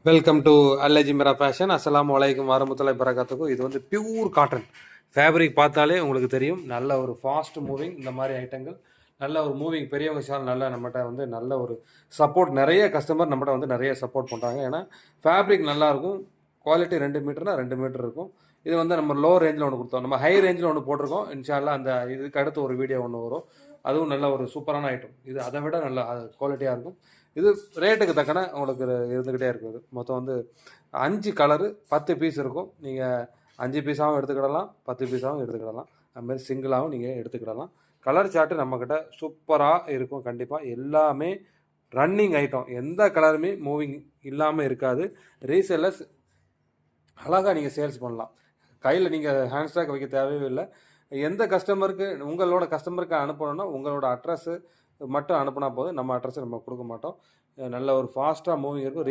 Welcome to அல்லஜிமரா fashion. அஸ்ஸலாமு அலைக்கும் வரமத்துல்லாஹி பரகாத்துக்கும். இது வந்து பியூர் காட்டன் ஃபேப்ரிக். பார்த்தாலே உங்களுக்கு தெரியும், நல்ல ஒரு ஃபாஸ்ட் மூவிங். இந்த மாதிரி ஐட்டங்கள் நல்ல ஒரு மூவிங் பெரியவங்க ஷால் நல்ல நம்மகிட்ட வந்து நல்ல ஒரு சப்போர்ட். நிறைய கஸ்டமர் நம்மகிட்ட வந்து நிறைய சப்போர்ட் பண்ணுறாங்க. ஏன்னா ஃபேப்ரிக் நல்லாயிருக்கும், குவாலிட்டி 2 மீட்டர்னா 2 மீட்டர் இருக்கும். இது வந்து நம்ம லோ ரேஞ்சில் ஒன்று கொடுத்தோம், நம்ம ஹை ரேஞ்சில் ஒன்று போட்டிருக்கோம். இன்ஷால்லா அந்த இதுக்கு அடுத்து ஒரு வீடியோ ஒன்று வரும், அதுவும் நல்ல ஒரு சூப்பரான ஐட்டம். இது அதை விட நல்ல குவாலிட்டியாக இருக்கும். இது ரேட்டுக்கு தக்கன உங்களுக்கு இருந்துக்கிட்டே இருக்குது. மொத்தம் வந்து 5 கலரு 10 பீஸ் இருக்கும். நீங்கள் 5 பீஸாகவும் எடுத்துக்கிடலாம், 10 பீஸாகவும் எடுத்துக்கிடலாம். அதுமாதிரி சிங்கிளாகவும் நீங்கள் எடுத்துக்கிடலாம். கலர் சார்ட்டு நம்மக்கிட்ட சூப்பராக இருக்கும். கண்டிப்பாக எல்லாமே ரன்னிங் ஐட்டம், எந்த கலருமே மூவிங் இல்லாமல் இருக்காது. ரீசெல்லர்ஸ் அழகாக நீங்கள் சேல்ஸ் பண்ணலாம். கையில் நீங்கள் ஹேண்ட் ஸ்டாக் வைக்க தேவையே இல்லை. எந்த கஸ்டமருக்கு உங்களோட கஸ்டமருக்கு அனுப்பணும்னா உங்களோட அட்ரஸ்ஸு மட்டும் அனுப்புனா போதும். நம்ம அட்ரஸை நம்ம கொடுக்க மாட்டோம். நல்ல ஒரு ஃபாஸ்ட்டாக மூவிங் இருக்கும்.